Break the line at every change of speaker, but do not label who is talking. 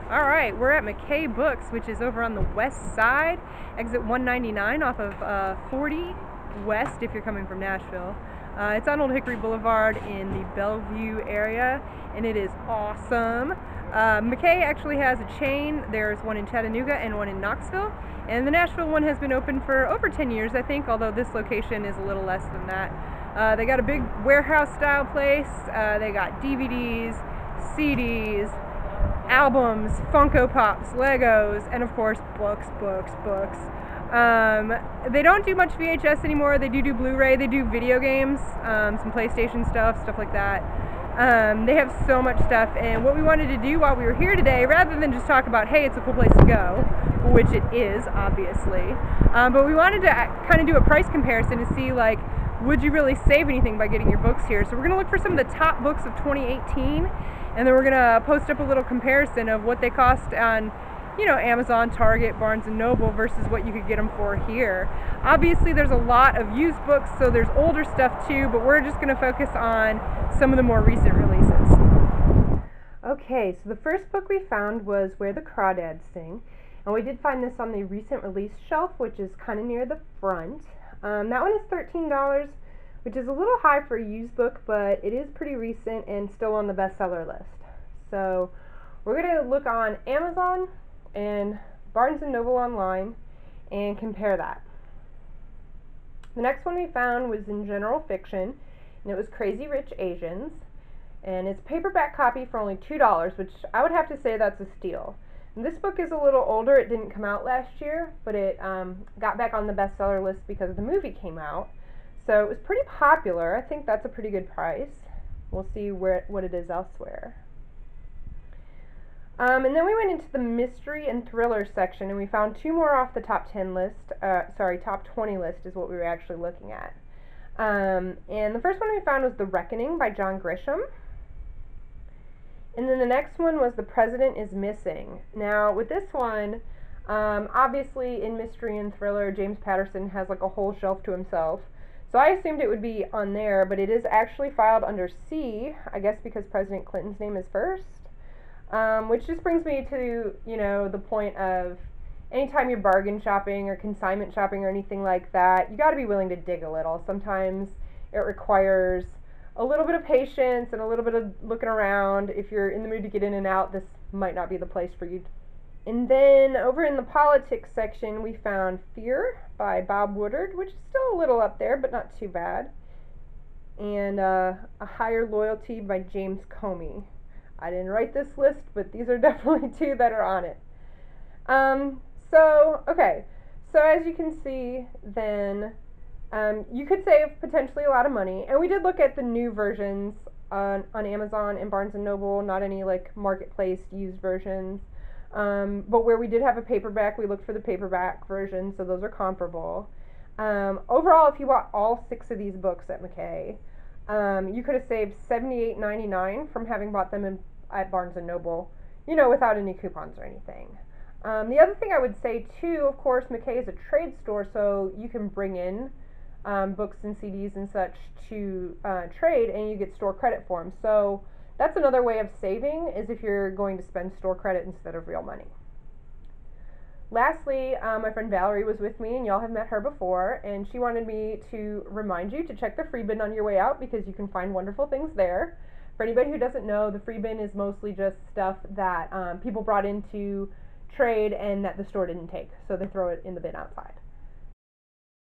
Alright, we're at McKay Books, which is over on the west side, exit 199 off of 40 West if you're coming from Nashville. It's on Old Hickory Boulevard in the Bellevue area, and it is awesome. McKay actually has a chain. There's one in Chattanooga and one in Knoxville, and the Nashville one has been open for over 10 years, I think, although this location is a little less than that. They got a big warehouse style place. They got DVDs, CDs, albums, Funko Pops, Legos, and of course books. They don't do much VHS anymore. They do Blu-ray. They do video games, some PlayStation stuff like that. They have so much stuff, and what we wanted to do while we were here today, rather than just talk about, hey, it's a cool place to go, which it is, obviously, but we wanted to kind of do a price comparison to see, like, would you really save anything by getting your books here? So we're going to look for some of the top books of 2018, and then we're going to post up a little comparison of what they cost on, Amazon, Target, Barnes & Noble versus what you could get them for here. Obviously, there's a lot of used books, so there's older stuff too, but we're just going to focus on some of the more recent releases. Okay, so the first book we found was Where the Crawdads Sing, and we did find this on the recent release shelf, which is kind of near the front. That one is $13, which is a little high for a used book, but it is pretty recent and still on the bestseller list. So we're going to look on Amazon and Barnes & Noble online and compare that. The next one we found was in general fiction, and it was Crazy Rich Asians, and it's a paperback copy for only $2, which I would have to say that's a steal. And this book is a little older. It didn't come out last year, but it got back on the bestseller list because the movie came out. So it was pretty popular. I think that's a pretty good price. We'll see what it is elsewhere. And then we went into the mystery and thriller section, and we found two more off the top 10 list. Top 20 list is what we were actually looking at. And the first one we found was The Reckoning by John Grisham. And then the next one was The President is Missing. Now, with this one, obviously in mystery and thriller, James Patterson has like a whole shelf to himself. So I assumed it would be on there, but it is actually filed under C, I guess because President Clinton's name is first. Which just brings me to, the point of anytime you're bargain shopping or consignment shopping or anything like that, you got to be willing to dig a little. Sometimes it requires a little bit of patience and a little bit of looking around. If you're in the mood to get in and out, this might not be the place for you. And then over in the politics section, we found Fear by Bob Woodward, which is still a little up there, but not too bad. And A Higher Loyalty by James Comey. I didn't write this list, but these are definitely two that are on it. So as you can see, then you could save potentially a lot of money. And we did look at the new versions on Amazon and Barnes & Noble, not any like marketplace used versions. But where we did have a paperback, we looked for the paperback version, so those are comparable. Overall, if you bought all 6 of these books at McKay, you could have saved $78.99 from having bought them at Barnes & Noble, without any coupons or anything. The other thing I would say, too, of course, McKay is a trade store, so you can bring in books and CDs and such to trade, and you get store credit for them. So that's another way of saving, is if you're going to spend store credit instead of real money. Lastly, my friend Valerie was with me, and y'all have met her before, and she wanted me to remind you to check the free bin on your way out because you can find wonderful things there. For anybody who doesn't know, the free bin is mostly just stuff that people brought in to trade and that the store didn't take, so they throw it in the bin outside.